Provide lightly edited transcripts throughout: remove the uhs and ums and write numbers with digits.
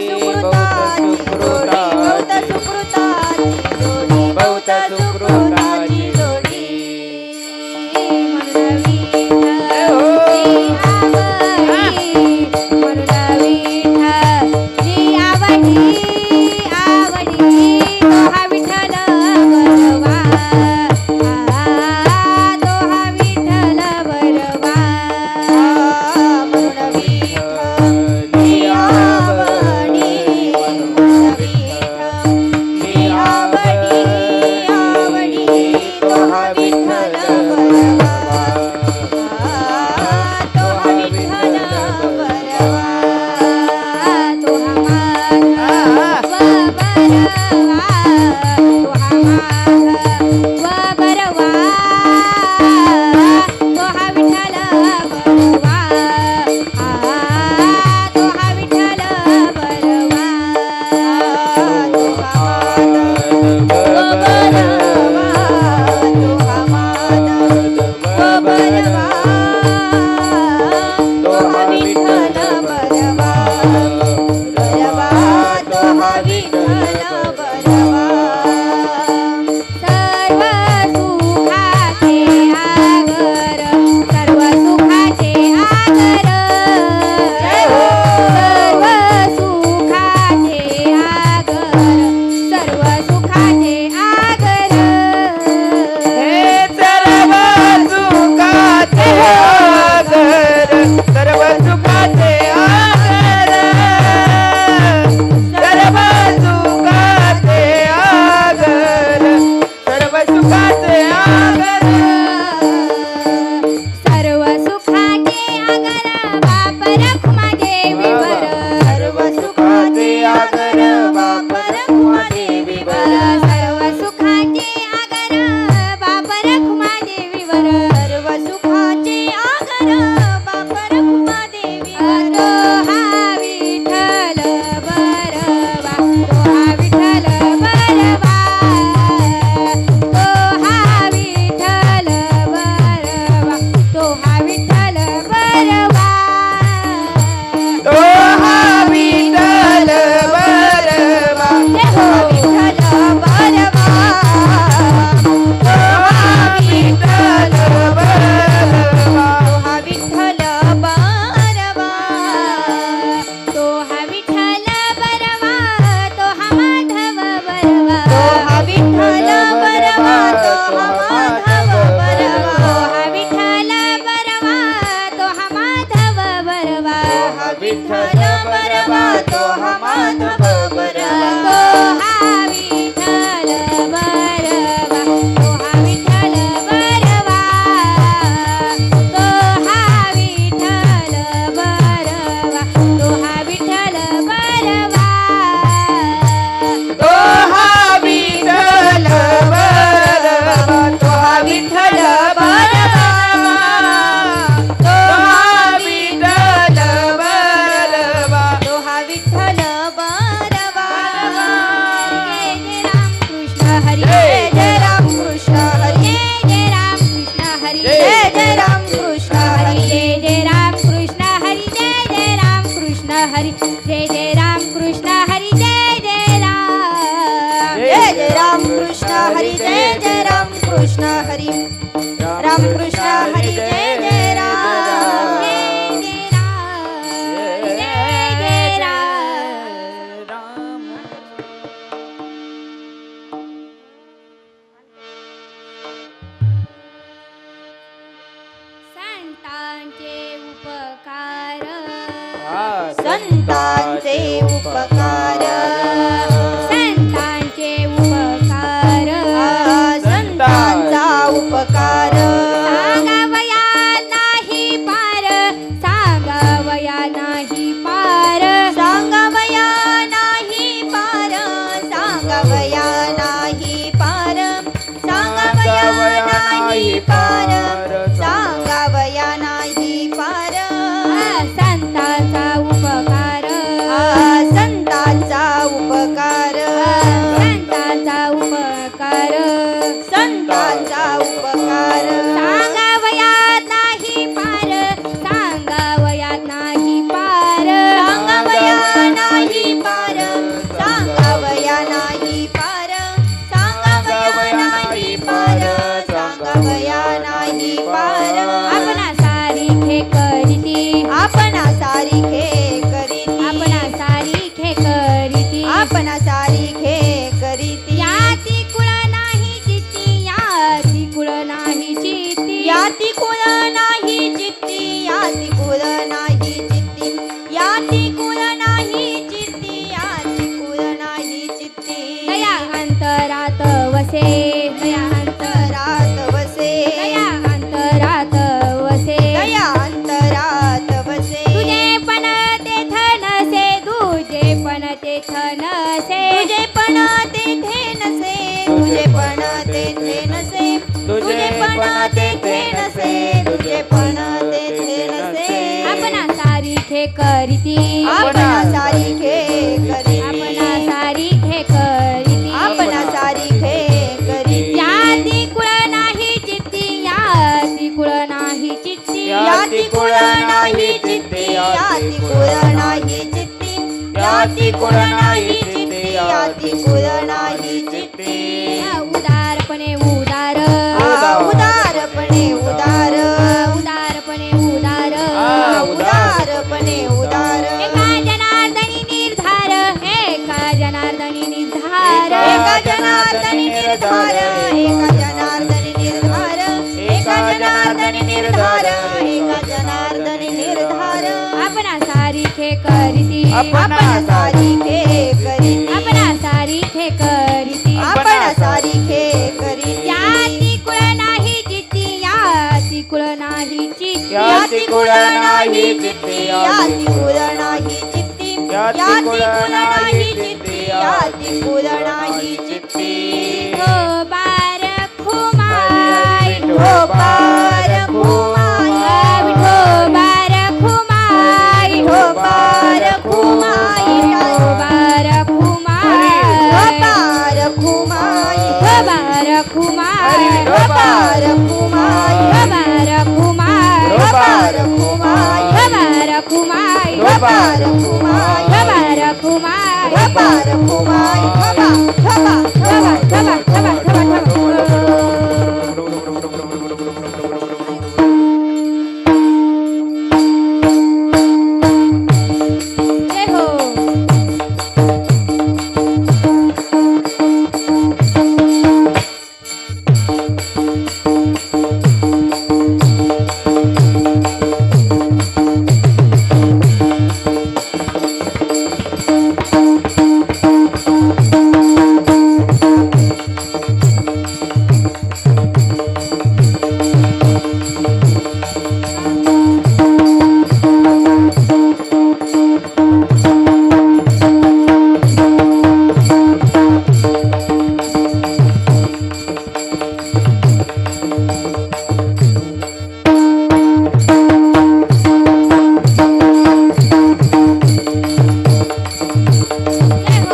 सुकृताची जोडी बहुत सुकृताची जोडी बहुत सुकृताची जोडी म्हणून विठ्ठल आवडी तो हा विठ्ठल बरवा तो हा विठ्ठल बरवा म्हणून विठ्ठल आवडी तो हा विठ्ठल बरवा तो हा विठ्ठल बरवा तो हा माधव बरवा तो हा माधव बरवा तो हा विठ्ठल बरवा तो हा विठ्ठल बरवा तो हा माधव बरवा तो हा माधव बरवा तो हा विठ्ठल बरवा बरवा तो हा विठ्ठल बरवा सर्व सुखाचे आगर सर्व सुखाचे आगर सर्व सुखाचे आगर सर्व सुखाचे आगर हे सर्व सुखाचे आगर सर्व सुखाचे आगर सर्व सुखाचे आगर सर्व सुखाचे आगर सर्व सुखाचे आगर बाप रखुमा देवीवर सर्व सुखाचे आगर बाप रखुमा देवीवर सर्व सुखाचे आगर बाप रखुमा देवीवर सर्व सुखाचे आगर बाप रखुमा देवीवर तो हा विठ्ठल बरवा तो हा विठ्ठल बरवा तो हा विठ्ठल बरवा तो हा विठ्ठल बरवा तो हा विठ्ठल बरवा जय हो विठ्ठल बरवा तो हा विठ्ठल बरवा तो हा विठ्ठल बरवा तो हा विठ्ठल बरवा तो हा माधव बरवा तो हा विठ्ठल बरवा तो हा माधव बरवा तो हा विठ्ठल बरवा तो हा माधव बरवा हा विठ्ठल बरवा तो हा माधव बरवा तो हा विठ्ठल बरवा तो हा विठ्ठल बरवा तो हा विठ्ठल बरवा तो हा विठ्ठल बरवा तो हा विठ्ठल बरवा तो हा विठ्ठल बरवा तो हा विठ्ठल बरवा तो हा विठ्ठल बरवा जय जय राम कृष्ण हरी जय जय राम कृष्ण हरी जय जय राम कृष्ण हरी जय जय राम कृष्ण हरी जय जय राम कृष्ण हरी जय जय राम कृष्ण हरी जय जय राम कृष्ण हरी जय जय राम कृष्ण हरी राम कृष्ण हरी जय जय राम जय जय राम संतांचे उपकार संतांचे उपकार संतांचे उपकार संतांचा उपकार सांगावया नाही पार सांगावया नाही पार सांगावया नाही पार सांगावया नाही पार सांगावया नाही पार सांगावया नाही पार संतांचा उपकार संतांचा उपकार संतांचा उपकार संतांचा उपकार सांगावयात नाही पार सांगावयात नाही पार सांगावया नाही पार आपणा सारिखे करीती याती कुळ नाही चित्ती याती कुळ नाही चित्ती याती कुळ नाही चित्ती याती कुळ नाही चित्ती याती कुळ नाही चित्ती याती कुळ नाही चित्ती दया अंतरात वसे दया अंतरात वसे दया अंतरात वसे दया अंतरात वसे तुझे पण तेथ नसे तुझे पण तेथ नसे तुझे पण तेथे नसे तुझे पण तेथे नसे तुझे पण तेथे नसे तुझे पण तेथे नसे आपणा सारिखे करीती आपणा सारिखे करीती आपणा सारिखे करीती आपणा सारिखे करीती याती कुळ नाही चित्ती याती कुळ नाही चित्ती याती कुळ नाही चित्ती याती कुळ नाही चित्ती याती कुळ नाही चित्ती याती कुळ नाही चित्ती उदारपणे उदार उदारपणे उदार उदारपणे उदार उदारपणे उदार एका जनार्दनी निर्धार एका जनार्दनी निर्धार एका जनार्दनी निर्धार एका जनार्दनी निर्धार एका जनार्दनी निर्धार एका जनार्दनी निर्धार आपणा सारिखे करीती आपणा सारिखे करीती आपणा सारिखे करीती आपणा सारिखे करीती याती कुळ नाही चित्ती याती कुळ नाही चित्ती याती कुळ नाही चित्ती याती कुळ नाही चित्ती याती कुळ नाही चित्ती याती कुळ नाही चित्ती हो बार खुमाई हो पार खुमाई विठो बार खुमाई हो पार खुमाई हो बार खुमाई हो पार खुमाई हो बार खुमाई हो पार खुमाई हो बार खुमाई हो पार खुमाई हो बार खुमाई हो पार खुमाई हो बार खुमाई हो पार खुमाई खबा खबा खबा खबा खबा खबा खबा जय हो जय हो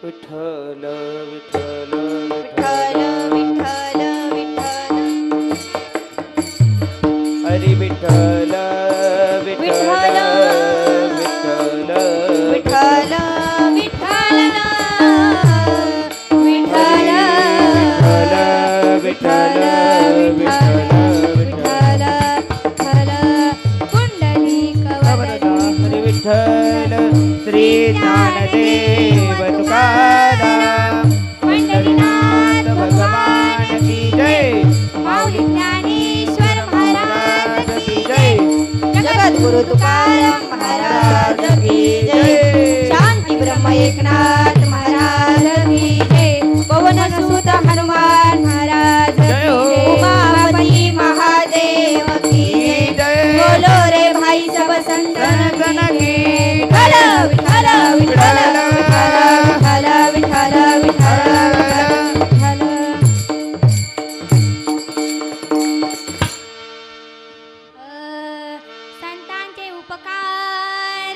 विठ्ठल विठ्ठल विठ्ठल विठ्ठल विठ्ठल विठ्ठल हरी विठ्ठल विठ्ठल विठ्ठल विठ्ठल विठ्ठल विठ्ठल विठ्ठल विठ्ठल विठ्ठल हरी विठ्ठल श्री ज्ञानदेव तुकाराम पंढरीनाथ भगवान की जय माऊली ज्ञानेश्वर महाराज की जय जगद्गुरु तुकाराम महाराज की जय शांती ब्रह्म एकनाथ महाराज की जय पवन सुत हनुमान महाराज की जय हो। जय उमापति महादेव की जय बोलो रे भाई सब संतन गण की विठ्ठल विठ्ठल विठ्ठल विठ्ठल विठ्ठल विठ्ठल विठ्ठल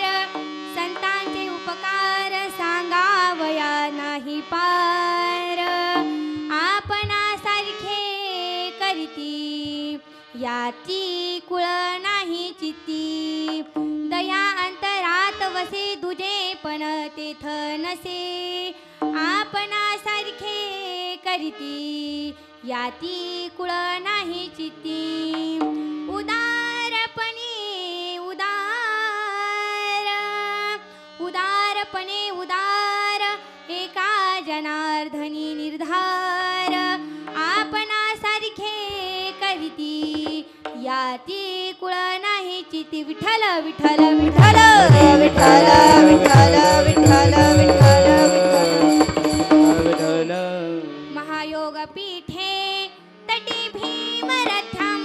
संतांचे उपकार सांगाव उदार आपणासारखे करीती याती कुळ नाही चित्ती दया अंतरात वसे दुजे पण तेथ नसे आपणासारखे करीती याती कुळ नाही चित्ती उदारपणे उदारपणे उदार एका जनार्दनी निर्धार आपणासारखे करीती याती कुळ नाही चिती विठ्ठल विठ्ठल विठ्ठल विठ्ठल विठ्ठल विठ्ठल विठ्ठल विठ्ठल महायोग पीठे तटी भीमरथं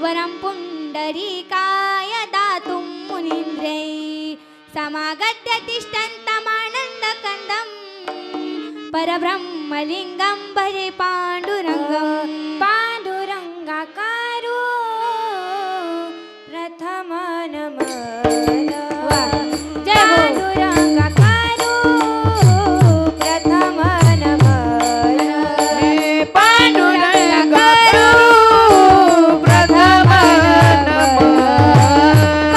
वरं पुंडरीकाय दातुं मुनीन्द्रै समागत्य तिष्ठन्तमानन्दकन्दं परब्रह्मलिङ्गं भजे पाण्डुरङ्गं पाण्डुरङ्गाकारो प्रथम नमः जय पाण्डुरङ्गाकारो प्रथम नमः पांडुरंगाकारो प्रथम नमः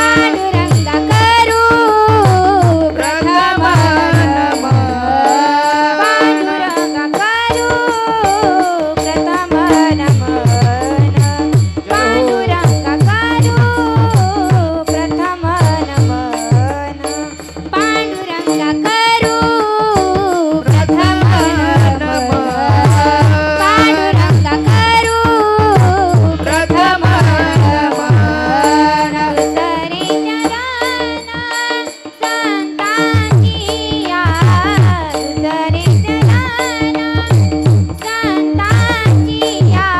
पांडुरंगाकारो प्रथम नमः पांडुरंगाकारो प्रथम नमः पांडुरंगाकारो प्रथम नमः पांडुरंगाकारो प्रथम नमः पांडुरंगाकारो प्रथम नमः दुसरे चरण संतांची या दुसरे चरण संतांची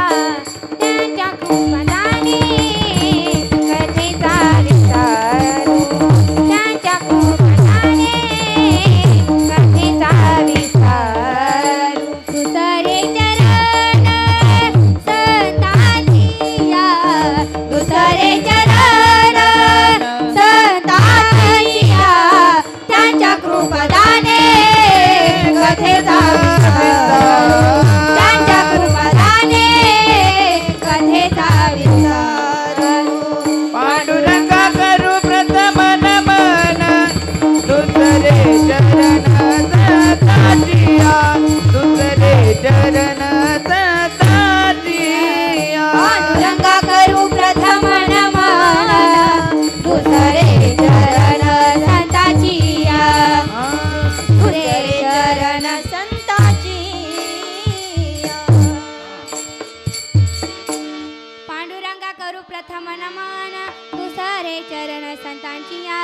या त्यांच्या कृपादाने कथेचा विस्तार त्यांच्या कृपादाने कथेचा विस्तार दुसरे चरण संतांची या दुसरे चरण संतांची या त्यांच्या कृपादाने कथेचा विस्तार त्यांच्या कृपादाने कथेचा विस्तार पांडुरंगाकारो प्रथम नमन दुसरे चरण सताजिया दुसरे चरण सताजिया पांडुरंगाकारो प्रथम नमन दुसरे चरण संतांची या दुसरे चरण संताची पांडुरंगाकारो प्रथम नमन दुसरे चरण संतांची या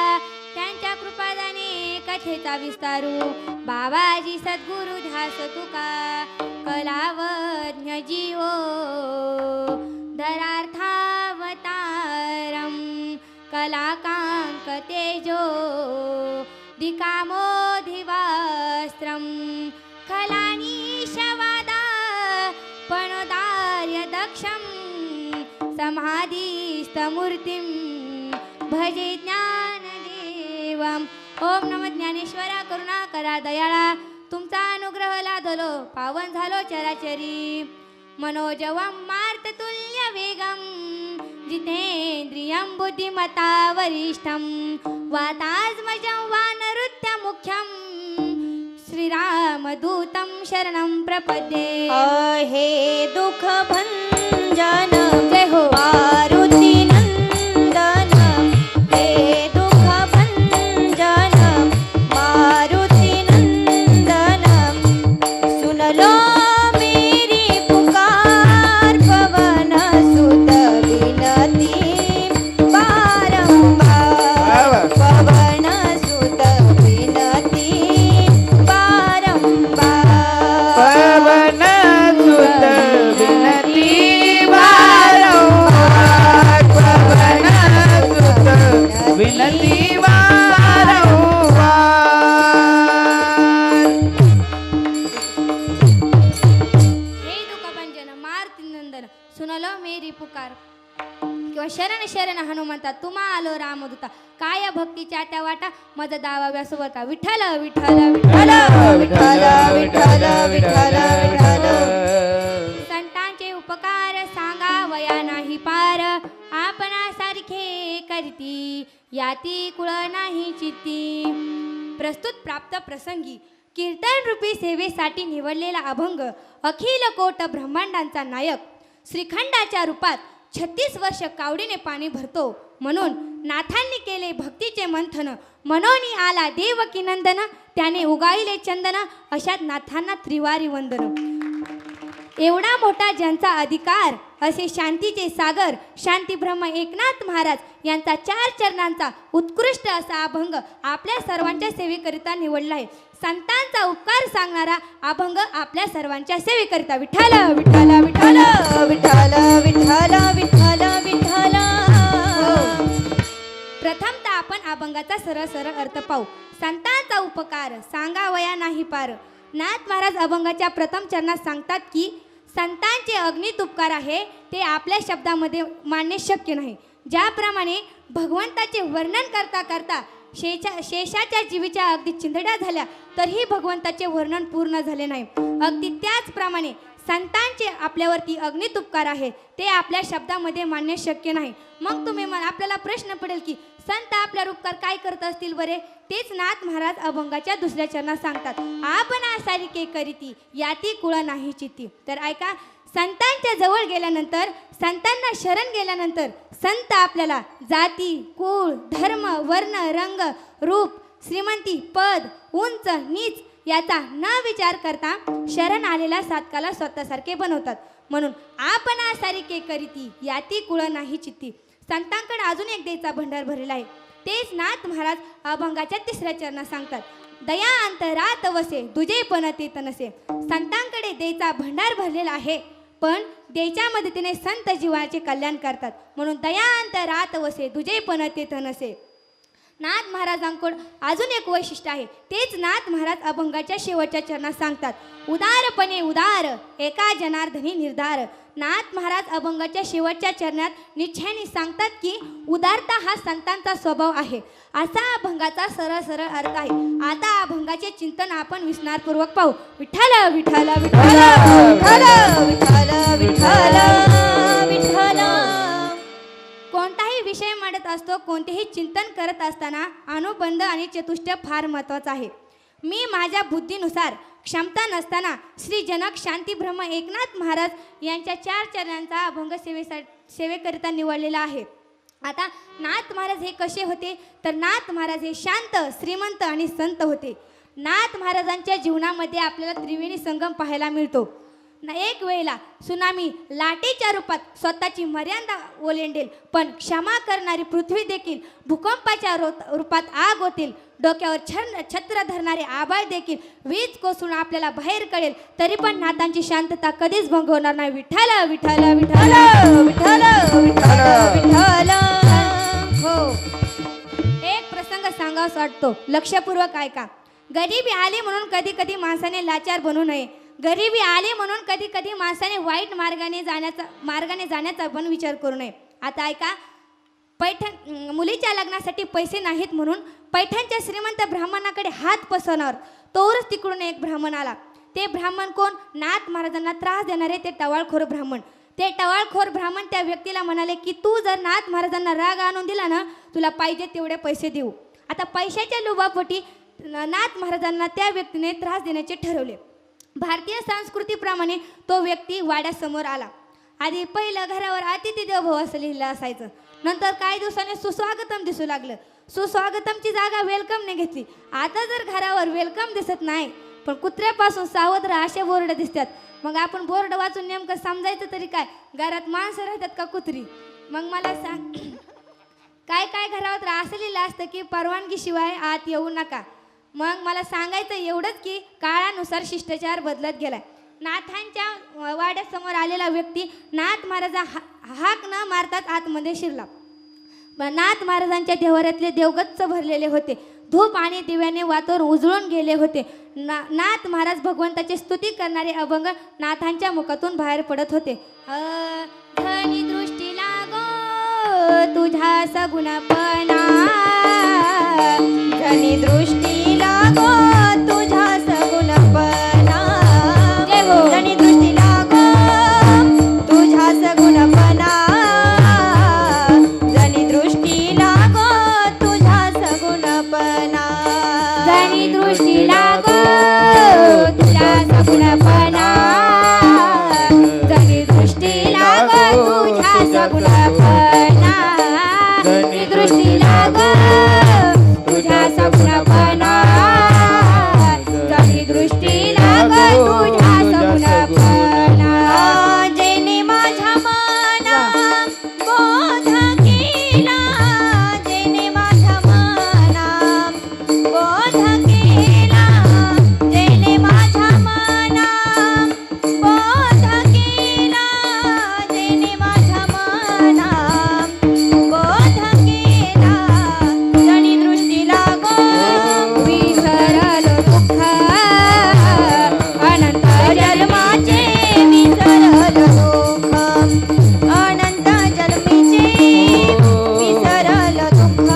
त्यांच्या कृपादाने कथेचा विस्तारू बाबाजी सद्गुरु ध्यास तुका कलावज्ञ जीवो धरार्थावतारं कलाकांक तेजो दिकामोधिवास्त्रं खलानीशवादा पणोदार्य दक्षं समाधिस्थमूर्तिं भजे ज्ञानदेवं ओम नमः ज्ञानेश्वरा करुणा करा दयाळा तुमचा अनुग्रह लाधलो पावन झालो चराचरी मनोजवं मार्ततुल्य वेगं जितेन्द्रियं बुद्धिमता वरिष्ठं वातात्मजं वानरुत्यमुख्यं श्रीरामदूतं शरणं प्रपद्ये हे दुःख भंजन जय हो मारुती नंदन हे दुःख भंजन मारुती नंदन सुन लो मेरी पुकार पवन सुत विनती बारंबार पवन सुत विनती बारंबार पवन सुत विनती वारंवार पवन सुत विनती वारंवार हे दुःखभंजन मारुती नंदन सुनलो मेरी पुकार किंवा शरण शरण हनुमंता तुम्हा आलो रामदूता काय भक्तीच्या त्या वाटा माझा दावा व्यासोबता विठ्ठल विठ्ठल विठ्ठल विठ्ठल विठ्ठल विठ्ठल विठ्ठल संतांचे उपकार सांगा वया नाही पार आपणासारखे करती याती कुळ नाही चित्ती. प्रस्तुत प्राप्त प्रसंगी कीर्तन रूपी सेवेसाठी निवडलेला अभंग अखिल कोट ब्रह्मांडांचा नायक श्रीखंडाच्या रूपात 36 वर्ष कावडीने पाणी भरतो म्हणून नाथांनी केले भक्तीचे मंथन मनोनी आला देवकी नंदन त्याने उगाळले चंदन अशात नाथांना त्रिवारी वंदन. एवढा मोठा ज्यांचा अधिकार असे शांतीचे सागर शांती ब्रह्म एकनाथ महाराज यांचा 4 चरणांचा उत्कृष्ट असा अभंग आपल्या सर्वांच्या सेवेकरिता निवडला आहे. संतांचा उपकार सांगणारा अभंग आपल्या सर्वांच्या सेवेकरिता विठ्ठल विठ्ठल विठ्ठल विठ्ठल विठ्ठल विठ्ठल विठ्ठल. प्रथमतः आपण अभंगाचा सरळ सरळ अर्थ पाहू. संतांचा उपकार सांगा वया नाही पार. नाथ महाराज अभंगाच्या प्रथम चरणात सांगतात की संतांचे अगणित उपकार आहे ते आपल्या शब्दामध्ये मांडणे शक्य नाही. ज्याप्रमाणे भगवंताचे वर्णन करता करता शेषाच्या जीवीच्या अगदी चिंधड्या झाल्या तरीही भगवंताचे वर्णन पूर्ण झाले नाही. अगदी त्याचप्रमाणे संतांचे आपल्यावरती अगणित उपकार आहे ते आपल्या शब्दामध्ये मांडणे शक्य नाही. मग आपल्याला प्रश्न पडेल की संत आपल्यावर उपकार काय करत असतील बरे. तेच नाथ महाराज अभंगाच्या दुसऱ्या चरणात सांगतात आपणासारखे करीती याती कुळ नाही चित्ती. तर ऐका संतांच्या जवळ गेल्यानंतर संतांना शरण गेल्यानंतर संत आपल्याला जाती कुळ धर्म वर्ण रंग रूप श्रीमंती पद उंच नीच याचा न विचार करता शरण आलेल्या साधकाला स्वतःसारखे बनवतात. म्हणून आपणासारखे करीती याती कुळ नाही चित्ती. संतांकडे अजून एक देचा भंडार भरलेला आहे. तेच नाथ महाराज अभंगाच्या 3ऱ्या चरणात सांगतात दया अंतरात वसे दुजे पण ते तनसे. संतांकडे देचा भंडार भरलेला आहे पण देच्या मदतीने संत जीवाचे कल्याण करतात म्हणून दया अंतरात वसे दुजे पण ते तनसे. नाथ महाराजांकडे अजून एक वैशिष्ट्य आहे. तेच नाथ महाराज अभंगाच्या शेवटच्या चरणात सांगतात उदारपणे उदार एका जनार्दनी निर्धार. नाथ महाराज अभंगाच्या शेवटच्या चरणात निश्चयाने सांगतात की उदारता हा संतांचा स्वभाव आहे असा अभंगाचा सरळ सरळ अर्थ आहे. आता अभंगाचे चिंतन आपण विस्तारपूर्वक पाहू. विठ्ठल विठ्ठल विठ्ठल विठ्ठल विठ्ठल विठ्ठल. कोणताही विषय मांडत असतो कोणतेही चिंतन करत असताना अनुबंध आणि चतुष्टय फार महत्त्वाचा आहे. मी माझ्या बुद्धीनुसार क्षमता नसताना श्री जनक शांती ब्रह्म एकनाथ महाराज यांच्या 4 चरणांचा अभंग सेवेकरिता निवडलेला आहे. आता नाथ महाराज हे कसे होते तर नाथ महाराज हे शांत श्रीमंत आणि संत होते. नाथ महाराजांच्या जीवनामध्ये आपल्याला त्रिवेणी संगम पाहायला मिळतो. एक वेळेला सुनामी लाटेच्या रूपात स्वतःची मर्यादा ओलांडेल पण क्षमा करणारी पृथ्वी देखील भूकंपाच्या रूपात आग होतील. डोक्यावर छत्र धरणारे आभाळ देखील वीज कोसळून आपल्याला बाहेर कळेल तरी पण नाथांची शांतता कधीच भंग होणार नाही. विठ्ठल विठ्ठल विठ्ठल विठ्ठल विठ्ठल विठ्ठल. हो एक प्रसंग सांगावासा वाटतो लक्षपूर्वक ऐका. गरिबी आली म्हणून कधी कधी माणसाने लाचार बनू नये. गरिबी आली म्हणून कधी कधी माणसाने वाईट मार्गाने जाण्याचा पण विचार करू नये. आता ऐका मुलीच्या लग्नासाठी पैसे नाहीत म्हणून पैठणच्या श्रीमंत ब्राह्मणाकडे हात पसरणार तोवरच तिकडून एक ब्राह्मण आला. ते ब्राह्मण कोण नाथ महाराजांना त्रास देणारे ते टवाळखोर ब्राह्मण. ते टवाळखोर ब्राह्मण त्या व्यक्तीला म्हणाले की तू जर नाथ महाराजांना राग आणून दिला ना तुला पाहिजे तेवढे पैसे देऊ. आता पैशाच्या लोभापोटी नाथ महाराजांना त्या व्यक्तीने त्रास देण्याचे ठरवले. भारतीय संस्कृतीप्रमाणे तो व्यक्ती वाड्यासमोर आला. आधी पहिलं घरावर अतिथी देवो भव असं लिहिलं असायचं. नंतर काही दिवसांनी सुस्वागतम दिसू लागलं. सुस्वागतमची जागा वेलकमने घेतली. आता जर घरावर वेलकम दिसत नाही पण कुत्र्यापासून सावध राहा असे बोर्ड दिसतात. मग आपण बोर्ड वाचून नेमकं समजायचं तरी काय घरात माणसं राहतात का कुत्री. मग मला सांग काय काय घरावर असं लिहिलं असतं की परवानगीशिवाय आत येऊ नका. मग मला सांगायचं एवढंच की काळानुसार शिष्टाचार बदलत गेलाय. नाथांच्या वाड्यासमोर आलेला व्यक्ती नाथ महाराजा हाक न मारताच आतमध्ये शिरला. नाथ महाराजांच्या देवाऱ्यातले देवगच्च भरलेले होते. धूप आणि दिव्याने वातावरण उजळून गेले होते. नाथ महाराज भगवंताची स्तुती करणारे अभंग नाथांच्या मुखातून बाहेर पडत होते. धनी दृष्टी लागो तुझा सगुणपणा जनी दृष्टी लागो तुझा सगुणपणा जय हो. जनी दृष्टी लागो तुझा सगुणपणा जनी दृष्टी लागो तुझा सगुणपणा जनी दृष्टी लागो तुझा सगुणपणा जनी दृष्टी लागो तुझा सगुणपणा जनी दृष्टी लागो तुझा सगुणपणा जनी दृष्टी लागो तुझा सगुणपणा जेने माझ्या मना बोध केला जेने माझ्या मना बोध केला जेने माझ्या मना बोध केला जेने माझ्या मना बोध केला जनी दृष्टी लागो विसरलो दुःख अनंत जन्माचे विसरल दुःख अनंत जन्मीचे विसरल दुःख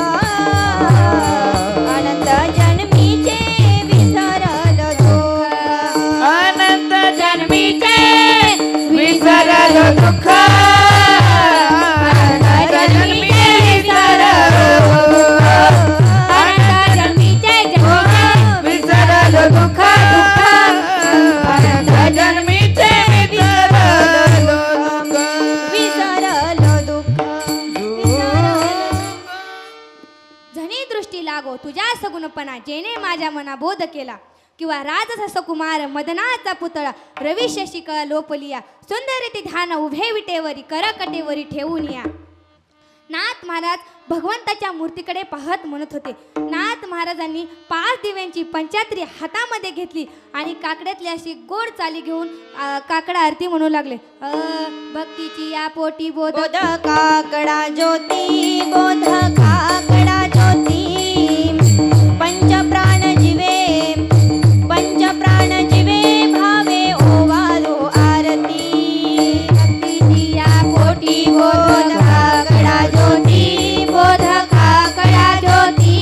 अनंत जन्मीचे विसरल दुःख अनंत जन्मीचे विसरलो दुःख अनंत जन्मीचे विसरलो अनंत जन्मीचे विसरलो दुःख अनंत जन्मीचे विसरलो दुःख विसरल दुःख झणी दृष्टी लागो तुझ्या सगुणपणा जेने माझ्या मना बोध केला किंवा राजसा कुमार मदनाचा पुतळा रवी शशिक लोपलिया सुंदर ती ध्यान उभे विटेवरी करकटेवरी ठेवून या. नाथ महाराज भगवंताच्या मूर्तीकडे पाहत म्हणत होते. नाथ महाराजांनी 5 दिव्यांची पंचात्री हातामध्ये घेतली आणि काकड्यातली अशी गोड चाली घेऊन काकडा आरती म्हणू लागले. भक्तीची या पोटी बोध बोध काकडा ज्योती बोध काकडा ज्योती पंचप्राण जीवे भावे ओवालो आरती भक्तीची या पोटी बोध काकडा ज्योती बोध काकडा ज्योती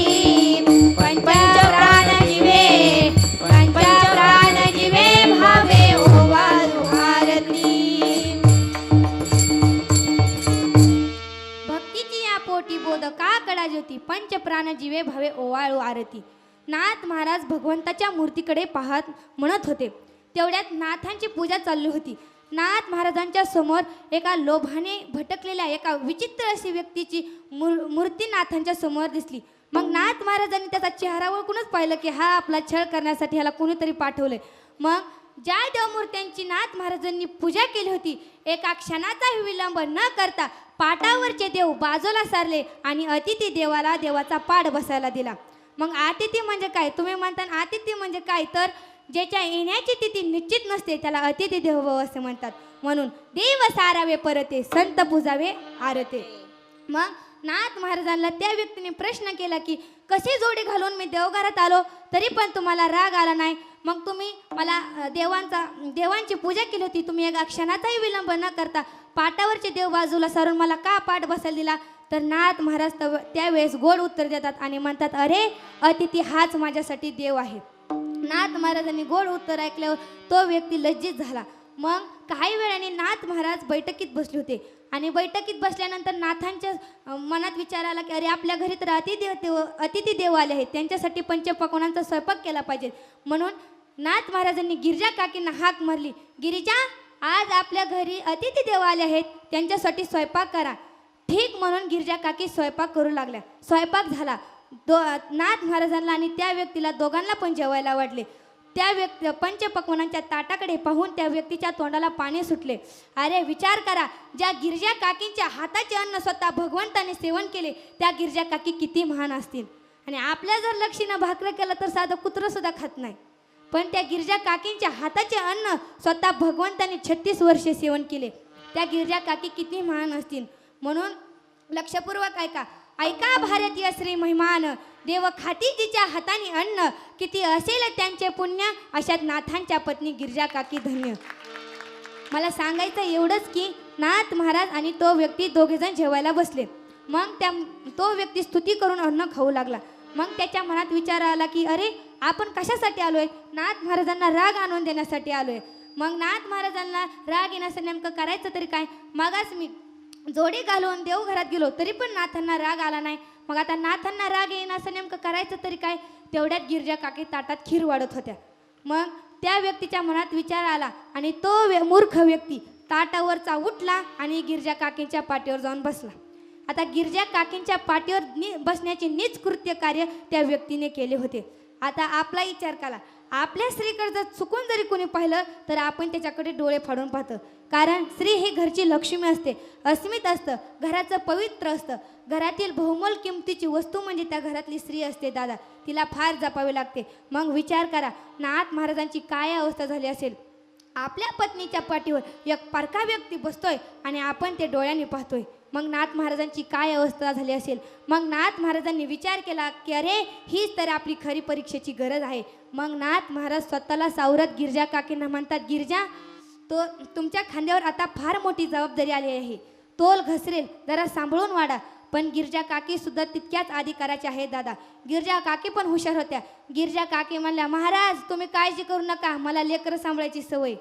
पंचप्राण जीवे भावे ओवालो आरती भक्तीची या पोटी बोध का कडा ज्योती पंच प्राण जीवे भावे ओवाळू आरती. नाथ महाराज भगवंताच्या मूर्तीकडे पाहत म्हणत होते. तेवढ्यात नाथांची पूजा चालली होती. नाथ महाराजांच्या समोर एका लोभाने भटकलेल्या एका विचित्र अशी व्यक्तीची मूर्ती नाथांच्या समोर दिसली. मग नाथ महाराजांनी त्याचा चेहरा ओळखूनच पाहिलं की हा आपला छळ करण्यासाठी ह्याला कोणीतरी पाठवलंय. मग ज्या देवमूर्त्यांची नाथ महाराजांनी पूजा केली होती एका क्षणाचाही विलंब न करता पाटावरचे देव बाजूला सारले आणि अतिथी देवाला देवाचा पाठ बसायला दिला. मग अतिथी म्हणजे काय? तुम्ही म्हणता अतिथी म्हणजे काय? तर ज्याच्या येण्याची तिथी निश्चित नसते त्याला अतिथी देव असे म्हणतात. म्हणून देव सारावे परते संत पूजावे आरते. मग नाथ महाराजांना त्या व्यक्तीने प्रश्न केला की कशी जोडी घालून मी देवघरात आलो तरी पण तुम्हाला राग आला नाही. मग तुम्ही मला देवांची पूजा केली होती, तुम्ही एका क्षणाचाही विलंब न करता पाटावरचे देव बाजूला सारून मला का पाठ बसायला दिला? तर नाथ महाराज त्यावेळेस गोड उत्तर देतात आणि म्हणतात, अरे अतिथी हाच माझ्यासाठी देव आहे. नाथ महाराजांनी गोड उत्तर ऐकल्यावर तो व्यक्ती लज्जित झाला. मग काही वेळाने नाथ महाराज बैठकीत बसले होते आणि बैठकीत बसल्यानंतर नाथांच्या मनात विचार आला की अरे आपल्या घरी तर अतिथी देव आले आहेत, त्यांच्यासाठी पंचपक्वान्नांचा स्वयंपाक केला पाहिजे. म्हणून नाथ महाराजांनी गिरिजा काकींना हाक मारली, गिरिजा आज आपल्या घरी अतिथी देव आले आहेत, त्यांच्यासाठी स्वयंपाक करा. ठीक म्हणून गिरिजा काकी स्वयंपाक करू लागल्या. स्वयंपाक झाला. नाथ महाराजांना आणि त्या व्यक्तीला दोघांना पण जेवायला वाटले. त्या व्यक्ती पंचपक्वान्नांच्या ताटाकडे पाहून त्या व्यक्तीच्या तोंडाला पाणी सुटले. अरे विचार करा, ज्या गिरिजा काकींच्या हाताचे अन्न स्वतः भगवंताने सेवन केले त्या गिरिजा काकी किती महान असतील. आणि आपल्या जर लक्षीनं भाकरं केलं तर साधं कुत्रं सुद्धा खात नाही, पण त्या गिरिजा काकींच्या हाताचे अन्न स्वतः भगवंताने 36 वर्षे सेवन केले. त्या गिरिजा काकी किती महान असतील. म्हणून लक्षपूर्वक ऐका भारतीय श्री महिमान, देव खाती जिच्या हाताने अन्न, किती असेल त्यांचे पुण्य, अशात नाथांच्या पत्नी गिरिजा काकी धन्य. मला सांगायचं एवढंच की नाथ महाराज आणि तो व्यक्ती दोघेजण जेवायला बसले. मग तो व्यक्ती स्तुती करून अन्न खाऊ लागला. मग त्याच्या मनात विचार आला की अरे आपण कशासाठी आलोय? नाथ महाराजांना राग आणून देण्यासाठी आलोय. मग नाथ महाराजांना राग येण्याचं नेमकं करायचं तरी काय? मगच मी जोडी घालून देवघरात गेलो तरी पण नाथांना राग आला नाही. मग आता नाथांना राग येईन असं नेमकं करायचं तरी काय? तेवढ्यात गिरजा काकी ताटात खीर वाढत होत्या. मग त्या व्यक्तीच्या मनात विचार आला आणि तो मूर्ख व्यक्ती ताटावरचा उठला आणि गिरजा काकींच्या पाठीवर जाऊन बसला. आता गिरजा काकींच्या पाठीवर बसण्याचे नीच कृत्य कार्य त्या व्यक्तीने केले होते. आता आपला विचार करा, आपल्या स्त्रीकडे जर चुकून जरी कोणी पाहिलं तर आपण त्याच्याकडे डोळे फाडून पाहतो. कारण स्त्री ही घरची लक्ष्मी असते, अस्मित असतं, घराचं पवित्र असतं. घरातील बहुमोल किमतीची वस्तू म्हणजे त्या घरातली स्त्री असते दादा, तिला फार जपावे लागते. मग विचार करा नाथ महाराजांची काय अवस्था झाली असेल. आपल्या पत्नीच्या पाठीवर एक परका व्यक्ती बसतोय आणि आपण ते डोळ्यांनी पाहतोय. मग नाथ महाराजांची काय अवस्था झाली असेल. मग नाथ महाराजांनी विचार केला की अरे हीच तर आपली खरी परीक्षेची गरज आहे. मग नाथ महाराज स्वतःला सावरत गिरजा काकींना म्हणतात, गिरजा तुमच्या खांद्यावर आता फार मोठी जबाबदारी आली आहे. तोल घसरेल, जरा सांभाळून वाढा. पण गिरजा काकी सुद्धा तितक्याच अधिकाराच्या आहेत दादा. गिरजा काकी पण हुशार होत्या. गिरजा काकी म्हणल्या, महाराज तुम्ही काळजी करू नका, मला लेकरं सांभाळायची सवय.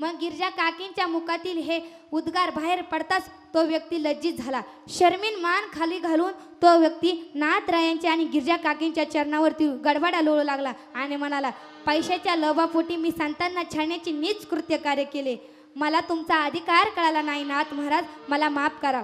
मग गिरजा काकींच्या मुखातील हे उद्गार बाहेर पडताच तो व्यक्ती लज्जित झाला. शर्मीन मान खाली घालून तो व्यक्ती नाथरायांच्या आणि गिरजा काकींच्या चरणावरती गडबडा लोळू लागला आणि म्हणाला, पैशाच्या लोभापोटी मी संतांना छळण्याची नीच कृत्य कार्य केले. मला तुमचा अधिकार कळाला नाही नाथ महाराज, मला माफ करा.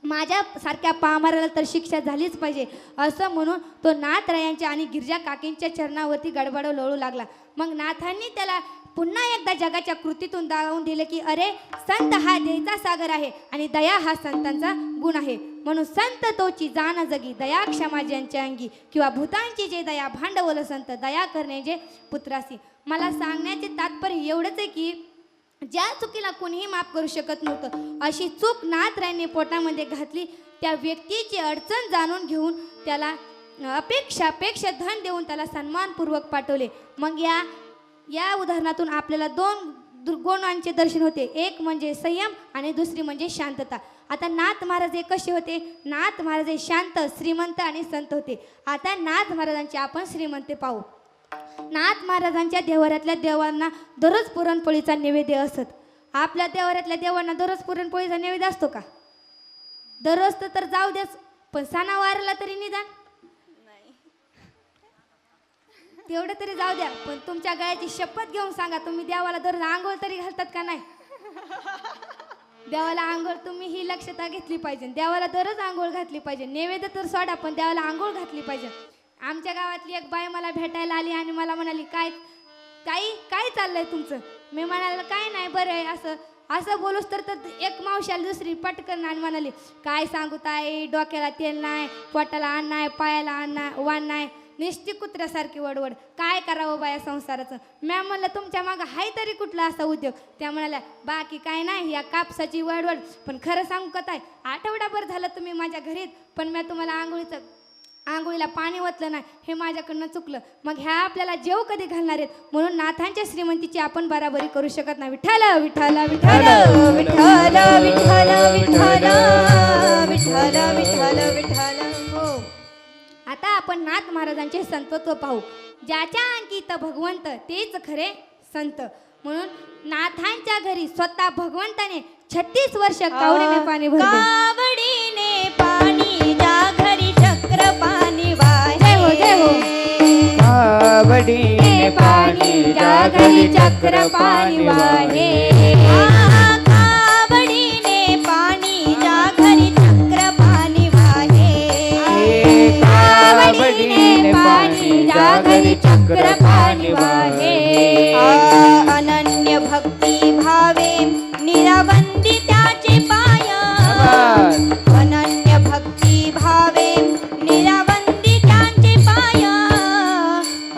माझ्यासारख्या पामाराला तर शिक्षा झालीच पाहिजे असं म्हणून तो नाथरायांच्या आणि गिरजा काकींच्या चरणावरती गडबड लोळू लागला. मग नाथांनी त्याला पुन्हा एकदा जगाच्या कृतीतून दाखवून दिले की अरे संत हा दयेचा सागर आहे आणि दया हा संतांचा गुण आहे. म्हणून संत तोची जाण जगी, दया क्षमा ज्यांच्या अंगी, किंवा भूतांची जे दया भांडवल संत, दया करणे जे पुत्रासी. मला सांगण्याचे तात्पर्य एवढंच आहे की ज्या चुकीला कोणीही माफ करू शकत नव्हतं अशी चूक नाथरायांनी पोटामध्ये घातली. त्या व्यक्तीची अडचण जाणून घेऊन त्याला अपेक्षा धन देऊन त्याला सन्मानपूर्वक पाठवले. मग या उदाहरणातून आपल्याला दोन गुणांचे दर्शन होते. एक म्हणजे संयम आणि दुसरी म्हणजे शांतता. आता नाथ महाराज हे कसे होते? नाथ महाराज हे शांत, श्रीमंत आणि संत होते. आता नाथ महाराजांचे आपण श्रीमंत पाहू. नाथ महाराजांच्या देवाऱ्यातल्या देवांना दररोज पुरणपोळीचा नैवेद्य असत. आपल्या देवाऱ्यातल्या देवांना दररोज पुरणपोळीचा नैवेद्य असतो का? दररोज तर जाऊ द्याच, पण सणावाराला तरी निदान तेवढं तरी जाऊ द्या. पण तुमच्या गळ्याची शपथ घेऊन सांगा, तुम्ही देवाला दररोज आंघोळ तरी घालतात का नाही? देवाला आंघोळ तुम्ही ही लक्षता घेतली पाहिजे. देवाला दररोज आंघोळ घातली पाहिजे. नैवेद्य तर सोडा, पण देवाला आंघोळ घातली पाहिजे. आमच्या गावातली एक बाई मला भेटायला आली आणि मला म्हणाली, काय चाललंय तुमचं? मी म्हणाले काय नाही, बरं आहे. असं बोलूस तर एक मावशाला दुसरी पटकन आणि म्हणाली, काय सांगू ताई, डोक्याला तेल नाही, पोटाला अन्न नाही, पायाला वाण नाही, निश्चित कुत्र्यासारखी वडवड. काय करावं बाया संसाराचं? मॅम म्हणलं तुमच्या मागं हाय तरी कुठला असा उद्योग? त्या म्हणाल्या, बाकी काय नाही, या कापसाची वडवड. पण खरं सांगू का ताई, आठवडाभर झालं तुम्ही माझ्या घरीत, पण मी तुम्हाला आंघोळीला पाणी ओतलं नाही, हे माझ्याकडनं चुकलं. मग ह्या आपल्याला जेव कधी घालणार आहेत? म्हणून नाथांच्या श्रीमंतीची आपण बराबरी करू शकत नाही. विठ्ठल विठ्ठल विठ्ठल विठ्ठल विठ्ठल विठ्ठल विठ्ठल विठ्ठल विठ्ठल. हो, आता आपण नाथ महाराजांचे संतत्व पाहू. ज्याच्या अंकित भगवंत तेच खरे संत. म्हणून नाथांच्या घरी स्वतः भगवंताने 36 वर्ष कावडीने पाणी भरले. कावडीने पाणी ज्या घरी चक्र पाणी वाहे. जय हो जय हो. कावडीने पाणी ज्या घरी चक्र पाणी वाहे. कावडीने पाणी ज्या घरी चक्र पाणी वाहे. कावडीने पाणी ज्या घरी चक्र पाणी वाहे. अनन्य भक्ती भावे निरावंदी त्याचे पाय. अनन्य भक्ती भावे निरावंदी त्याचे पाय.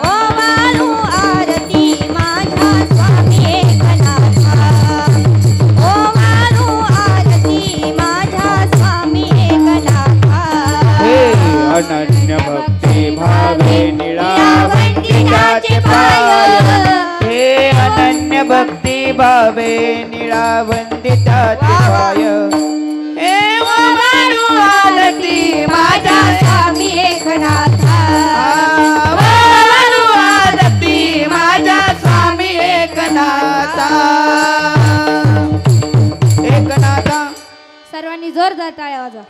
ओवाळू आरती माझ्या स्वामी एकनाथा. ओवाळू आरती माझ्या स्वामी एकनाथा. अनन्य भक्ती भावे निळावंदी त्याचे पाय. हे अनन्य भक्ती भावे निळावंदी त्याचे पाय. हे ओवाळू आरती एकनाथा एकनाथा. सर्वांनी जोरदार टाळ्या वाजवा.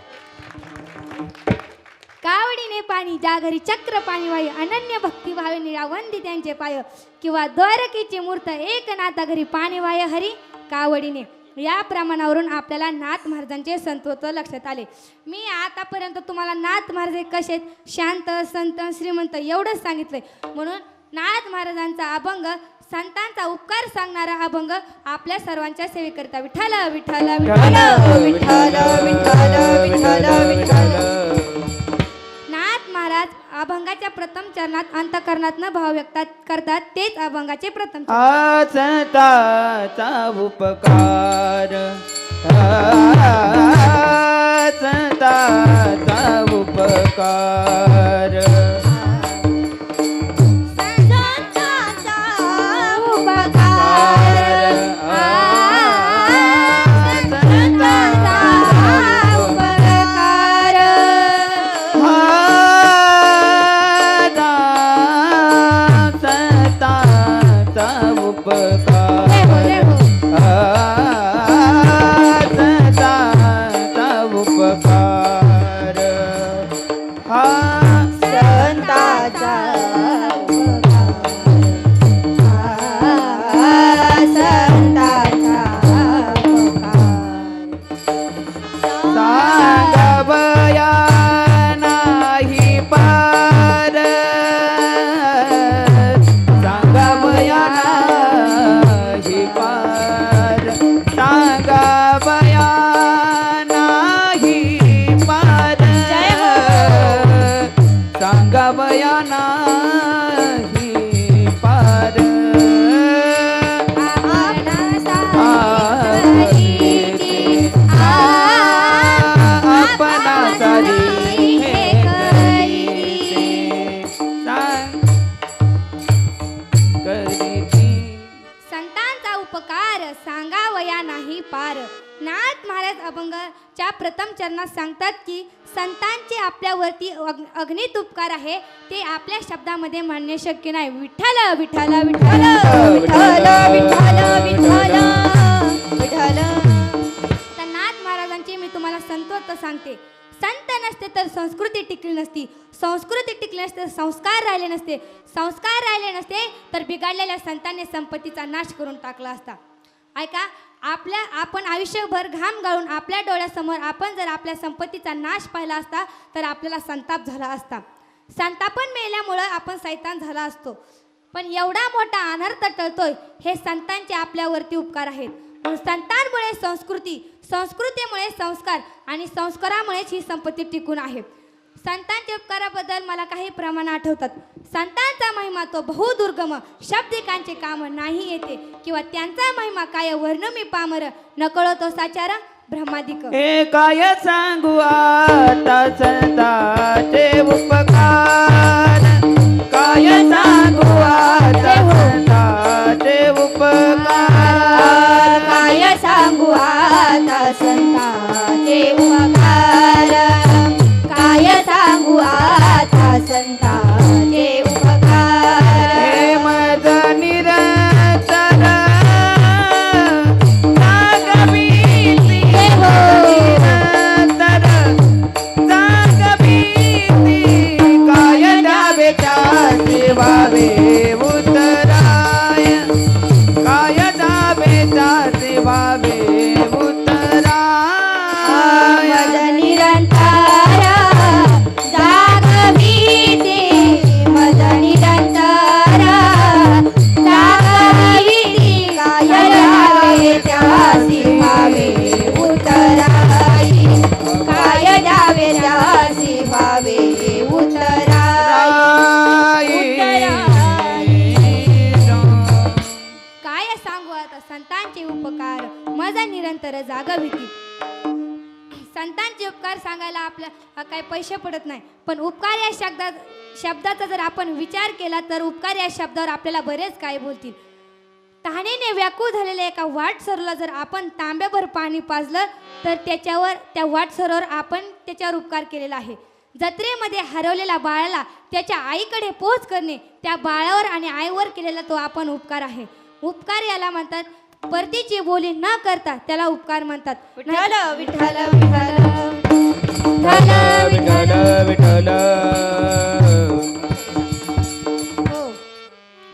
कावडीने पाणी ज्या घरी चक्र पाणी वाय अनन्य भक्ती भावे निळावंदी त्यांचे पाय किंवा द्वारकेची मूर्त एकनाथा घरी पाणी वाय हरी कावडीने. या प्रमाणावरून आपल्याला नाथ महाराजांचे संतत्व लक्षात आले. मी आतापर्यंत तुम्हाला नाथ महाराज कसे आहेत, शांत संत श्रीमंत एवढंच सांगितलंय. म्हणून नाथ महाराजांचा अभंग संतांचा उपकार सांगणारा अभंग आपल्या सर्वांच्या सेवेकरता विठ्ठल विठ्ठल विठ्ठल विठ्ठल विठ्ठल विठ्ठल विठ्ठल. नाथ महाराज अभंगाच्या प्रथम चरणात अंतकरणातनं भाव व्यक्त करतात. तेच अभंगाचे प्रथम चरण. संताचा उपकार संताचा उपकार संतांचा उपकार संतांचा उपकार संताचा उपकार संताचा उपकार संतांचा सांगवया नाही पार सांगवया नाही पार सांगवया नाही पार सांगवया नाही पार आपणा सारी हे करीते करीती. संतांचा उपकार सांगावया नाही पार. नाथ महाराज अभंगाच्या प्रथम चरणात सांगतात की संतांचे आपल्यावरती अगणित उपकार आहे ते आपल्या शब्दामध्ये म्हणणे शक्य नाही. विठ्ठल विठ्ठल विठ्ठल विठ्ठल विठ्ठल विठ्ठल विठ्ठल. तर नाथ महाराजांचे मी तुम्हाला संतत्व सांगते. संत नसते तर संस्कृती टिकली नसती, संस्कृती टिकली नसते तर संस्कार राहिले नसते, संस्कार राहिले नसते तर बिघडलेल्या संतांनी संपत्तीचा नाश करून टाकला असता. ऐका, आपण आयुष्यभर घाम गाळून आपल्या डोळ्यासमोर आपण जर आपल्या संपत्तीचा नाश पाहिला असता तर आपल्याला संताप झाला असता. संतापन मेल्यामुळं आपण सैतान झाला असतो. पण एवढा मोठा अनर्थ टळतोय हे संतांचे आपल्यावरती उपकार आहेत. म्हणून संतांमुळे संस्कृती, संस्कृतीमुळे संस्कार आणि संस्कारामुळेच ही संपत्ती टिकून आहे. संतांच्या उपकाराबद्दल मला काही प्रमाण आठवतात. संतांचा महिमा तो बहुदुर्गम शब्दिकांचे काम नाही येते किंवा त्यांचा महिमा काय वर्ण मी पामर न कळतो साचार ब्रह्मादिक. हे काय सांगू आता संतांचे उपकार काय सांगू आता संतांचे उपकार काय सांगू आता संतांचे उपकार काय सांगू आता संतांचे उपकार. हे मद निरंतर जागविती निरंतर जागविती काय द्यावे त्याचे व्हावे उतराय काय द्यावे त्याचे व्हावे उतराय. मद निरंतर जागविती मद निरंतर जागविती काय द्यावे त्यासी व्हावे उतराई काय द्यावे त्यासी व्हावे उतराई. काय सांगू आता संतांचे उपकार माझा निरंतर जागविती. संतांचे उपकार सांगायला आपल्या काय पैसे पडत नाही, पण उपकार या शब्दाचा जर आपण विचार केला तर उपकार या शब्दावर आपल्याला बरेच काय बोलतील. तहानेने व्याकुळ झालेल्या एका वाटसरूला जर आपण तांब्याभर पाणी पाजलं तर त्या वाटसरूवर आपण त्याच्यावर उपकार केलेला आहे. जत्रेमध्ये हरवलेल्या बाळाला त्याच्या आईकडे पोच करणे त्या बाळावर आणि आईवर केलेला तो आपण उपकार आहे. उपकार याला म्हणतात. परतीची बोली न करता त्याला उपकार म्हणतात. विठ्ठल विठ्ठल विठ्ठल विठ्ठल विठ्ठल हो.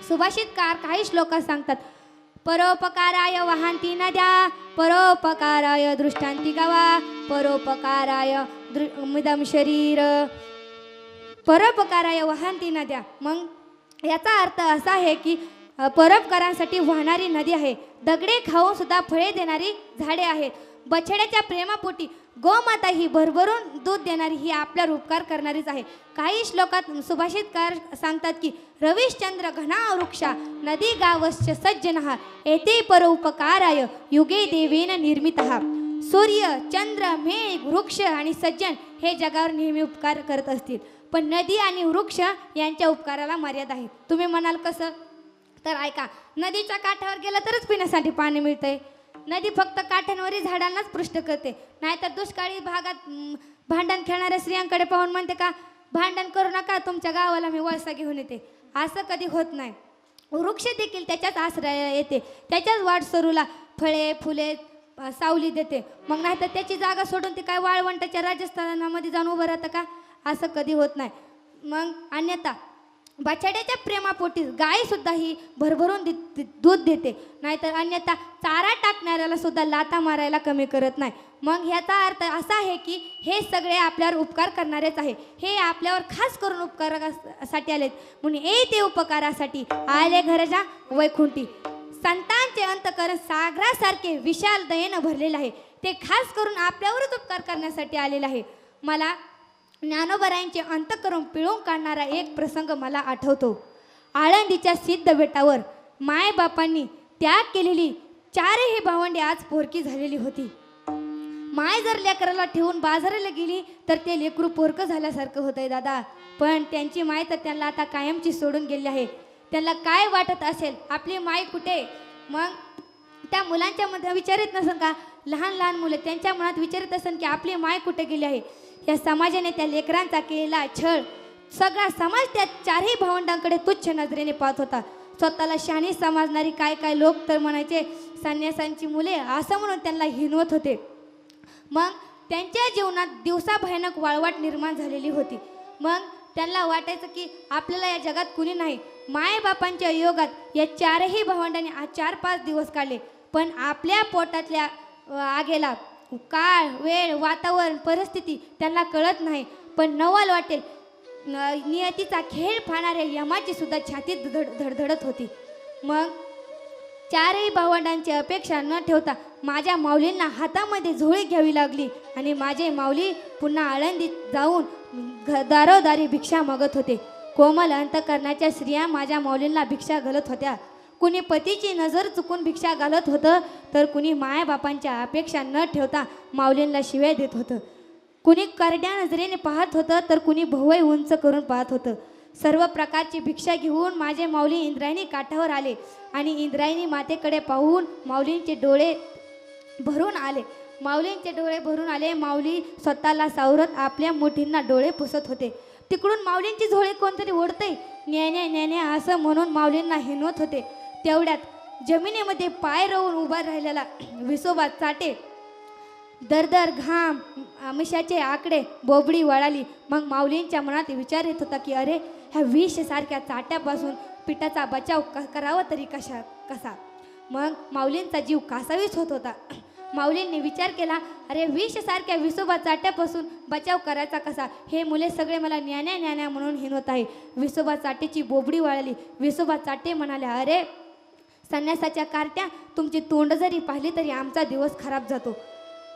सुभाषितकार काही श्लोकात सांगतात, परोपकाराय वहांती नद्या, परोपकाराय दृष्टांती गावा, परोपकाराय मिदम शरीर, परोपकाराय वहांती नद्या. मग याचा अर्थ असा आहे की परोपकारांसाठी वाहणारी नदी आहे. दगडे खाऊन सुद्धा फळे देणारी झाडे आहेत. बछड्याच्या प्रेमापोटी गोमाता ही भरभरून दूध देणारी ही आपल्यावर उपकार करणारीच आहे. काही श्लोकात सुभाषितकार सांगतात की रविश्चंद्र घना वृक्षा नदी गावश्च सज्जनः एते परोपकाराय युगे देवेन निर्मितः. सूर्य, चंद्र, मेघ, वृक्ष आणि सज्जन हे जगावर नेहमी उपकार करत असतील, पण नदी आणि वृक्ष यांच्या उपकाराला मर्यादा आहे. तुम्ही म्हणाल कसं? तर ऐका, नदीच्या काठावर गेलं तरच पिण्यासाठी पाणी मिळतंय. नदी फक्त काठांवरील झाडांनाच पृष्ठ करते. नाहीतर दुष्काळी भागात भांडण खेळणाऱ्या स्त्रियांकडे पाहून म्हणते का, भांडण करू नका, तुमच्या गावाला मी वळसा घेऊन येते. असं कधी होत नाही. वृक्ष देखील त्याच्याच आश्रयाला येते, त्याच्याच वाटसरूला फळे फुले सावली देते. मग नाहीतर त्याची जागा सोडून ते काय वाळवंटाच्या राजस्थानामध्ये जाऊन उभं राहतं का? असं कधी होत नाही. मग अन्यथा बछड्याच्या प्रेमापोटी गाय सुद्धा ही भरभरून दूध देते. नाहीतर अन्यथा चारा टाकणाऱ्याला सुद्धा लाथा मारायला कमी करत नाही. मग ह्याचा अर्थ असा आहे की हे सगळे आपल्यावर उपकार करणारेच आहे. हे आपल्यावर खास करून उपकारासाठी आलेत. म्हणून ते उपकारासाठी आले घरजा वैकुंठी. संतांचे अंतकरण सागरासारखे विशाल दयेनं भरलेलं आहे. ते खास करून आपल्यावरच उपकार करण्यासाठी आलेलं आहे. मला ज्ञानोबरायांचे अंतकरण पिळून काढणारा एक प्रसंग मला आठवतो. आळंदीच्या सिद्ध बेटावर मायबापांनी त्याग केलेली चारही भावंडे आज पोरकी झालेली होती. माय जर लेकराला ठेवून बाजाराला गेली तर ते लेकरू पोरकं झाल्यासारखं होतंय दादा. पण त्यांची माय तर त्यांना आता कायमची सोडून गेली आहे. त्यांना काय वाटत असेल, आपली माय कुठे? मग त्या मुलांच्या मध्ये विचारित नसेल का? लहान लहान मुलं त्यांच्या मनात विचारित असेल की आपली माय कुठे गेली आहे. या समाजाने त्या लेकरांचा केलेला छळ सगळा समाज त्या चारही भावंडांकडे तुच्छ नजरेने पाहत होता. स्वतःला शहाणी समजणारी काय काय लोक तर म्हणायचे संन्यासांची मुले असं म्हणून त्यांना हिणवत होते. मग त्यांच्या जीवनात दिवसा भयानक वाळवाट निर्माण झालेली होती. मग त्यांना वाटायचं की आपल्याला या जगात कुणी नाही. मायबापांच्या योगात या चारही भावंडांनी आज 4-5 दिवस काढले. पण आपल्या पोटातल्या आगेला काळ, वेळ, वातावरण, परिस्थिती त्यांना कळत नाही. पण नवल वाटेल नियतीचा खेळ पाहणाऱ्या यमाची सुद्धा छाती धडधडत होती. मग चारही भावंडांची अपेक्षा न ठेवता माझ्या माऊलींना हातामध्ये झोळी घ्यावी लागली आणि माझे माऊली पुन्हा आळंदीत जाऊन दारोदारी भिक्षा मागत होते. कोमल अंतकरणाच्या स्त्रिया माझ्या माऊलींना भिक्षा घालत होत्या. कुणी पतीची नजर चुकून भिक्षा घालत होतं, तर कुणी मायबापांच्या अपेक्षा न ठेवता माऊलींना शिव्या देत होतं. कुणी करड्या नजरेने पाहत होतं, तर कुणी भुवई उंच करून पाहत होतं. सर्व प्रकारची भिक्षा घेऊन माझे माऊली इंद्रायणी काठावर आले आणि इंद्रायणी मातेकडे पाहून माऊलींचे डोळे भरून आले. माऊली स्वतःला सावरत आपल्या मुठींना डोळे पुसत होते. तिकडून माऊलींची झोळी कोणतरी ओढतंय, न्याने न्याने असं म्हणून माऊलींना हिणवत होते. तेवढ्यात जमिनीमध्ये पाय रोवून उभा राहिलेला विसोबा चाटे दरदर घाम आमिषाचे आकडे बोबडी वळाली. मग माऊलींच्या मनात विचार येत होता की अरे, ह्या विषसारख्या चाट्यापासून पिठाचा बचाव करावा तरी कसा. मग माऊलींचा जीव कासावीस होत होता. माऊलींनी विचार केला, अरे विषसारख्या विसोबा चाट्यापासून बचाव करायचा कसा? हे मुले सगळे मला न्यान्या न्यान्या म्हणून हिणवत आहे. विसोबा चाटेची बोबडी वळाली. विसोबा चाटे म्हणाल्या, अरे संन्यासाच्या कार्ट्या, तुमची तोंड जरी पाहिली तरी आमचा दिवस खराब जातो.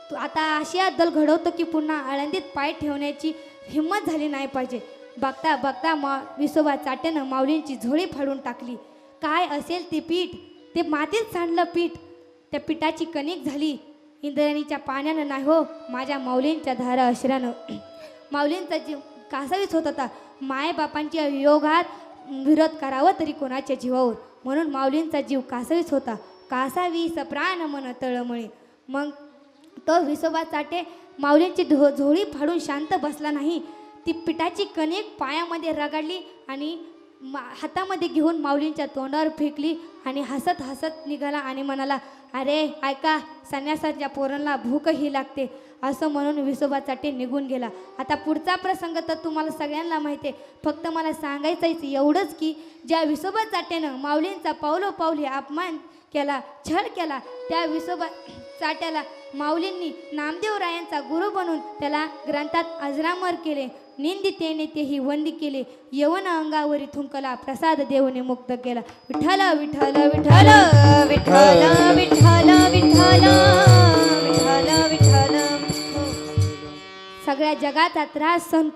तू आता अशी अद्दल घडवतो की पुन्हा आळंदीत पाय ठेवण्याची हिंमत झाली नाही पाहिजे. बघता बघता विसोबा चाट्यानं माऊलींची झोळी फाडून टाकली. काय असेल ते पीठ, ते मातीत सांडलं पीठ. त्या पिठाची कणिक झाली इंद्रायणीच्या पाण्यानं नाही हो, माझ्या माऊलींच्या धारा अश्रानं. माऊलींचा जीव कासावीस होत होता. मायबापांच्या योगात विरोध करावा तरी कोणाच्या जीवावर, म्हणून माऊलींचा जीव कासावीस होता. कासावीस प्राण मन तळमळे. मग तो विसोबा चाटे माऊलींची झोळी फाडून शांत बसला नाही. ती पिठाची कणिक पायामध्ये रगडली आणि हातामध्ये घेऊन माऊलींच्या तोंडावर फेकली आणि हसत हसत निघाला आणि म्हणाला, अरे ऐका, संन्यासाच्या पोरांना भूकही लागते, असं म्हणून विसोबा चाटे निघून गेला. आता पुढचा प्रसंग तर तुम्हाला सगळ्यांना माहिती आहे. फक्त मला सांगायचंच एवढंच की ज्या विसोबा चाट्यानं माऊलींचा पावलोपावली अपमान केला, छळ केला, त्या विसोबा चाट्याला माऊलींनी नामदेवरायांचा गुरु बनून त्याला ग्रंथात अजरामर केले. निंदितेने तेही वंदी केले, यवन अंगावरी थुंकला, प्रसाद देवने मुक्त केला. विठ्ठल विठ्ठल विठ्ठल विठ्ठल विठ्ठल विठ्ठल विठ्ठल विठ्ठल. सगळ्या जगाचा त्रास सहन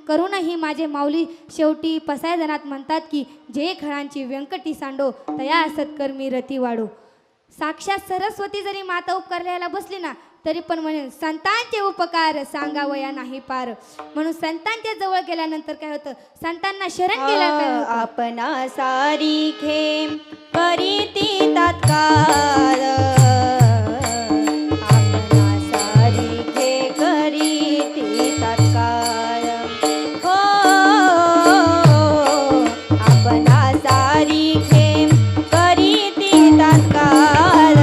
करूनही माझे माऊली शेवटी पसायजनात म्हणतात की जे खळांची व्यंकटी सांडो, तया सत्कर्मी रती वाढो. साक्षात सरस्वती जरी माता उपकारल्याला बसली ना, तरी पण म्हणेल संतांचे उपकार सांगावया नाही पार. म्हणून संतांच्या जवळ गेल्यानंतर काय होतं, संतांना शरण गेल्या काय होतं? आपणा सारिखे करीती तत्काळ, आपणा सारिखे करीती तत्काळ. हो, आपणा सारिखे करीती तत्काळ,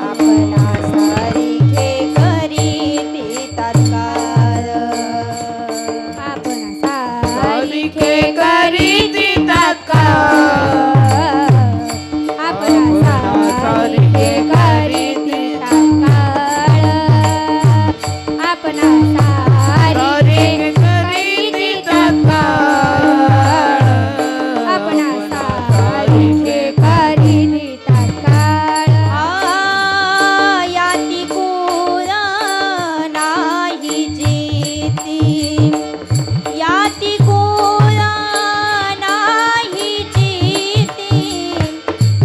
आपणा सारिखे करीती तत्काळ. आपण सारिखे करीती तत्काळ, आपण सारिखे करीती तत्काळ, आपण सारिखे करीती तत्काळ, आपण सारिखे करीती तत्काळ. याती कुळ नाही जिती, याती कुळ नाही जिती,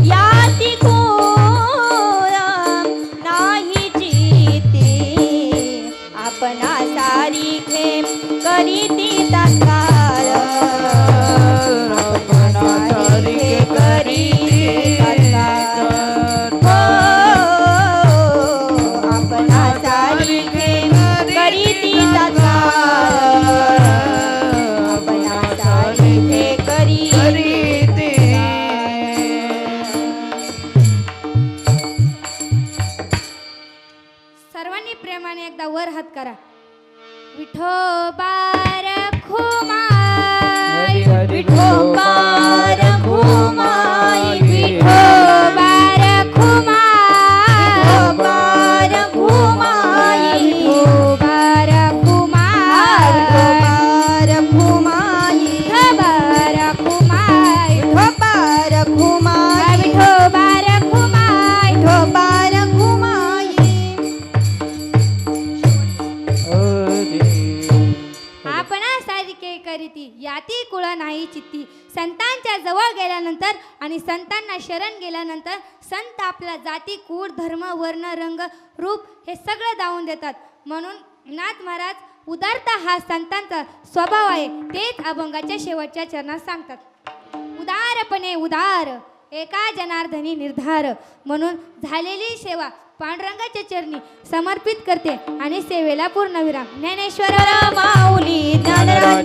याती कुळ नाही जिती, आपणा सारिखे करीती तत्काळ, आपणा सारिखे करीती तत्काळ. हो, आपणा सारिखे करीती तत्काळ, आपणा सारिखे करीती. सर्वांनी प्रेमाने एकदा वर हात करा. विठोबा रखुमाई, हरी हरी विठोबा रखुमाई, विठोबा रखुमाई, विठोबा रखुमाई, विठोबा रखुमाई, विठोबा रखुमाई, विठोबा रखुमाई, विठोबा रखुमाई. विठोबा रखुमाई. आपणा सारिखे करीती याती कुळ नाही चित्ती. संतांच्या जवळ गेल्यानंतर आणि संतांना शरण गेल्यानंतर संत आपला जाती कुळ धर्म वर्ण रंग रूप हे सगळं दावून देतात. म्हणून नाथ महाराज उदारता हा संतांचा स्वभाव आहे, तेच अभंगाच्या शेवटच्या चरणात सांगतात. उदारपणे उदार एका जनार्दनी निर्धार. म्हणून झालेली सेवा पांडुरंगाच्या चरणी समर्पित करते आणि सेवेला पूर्णविराम. ज्ञानेश्वर माऊली ज्ञानराज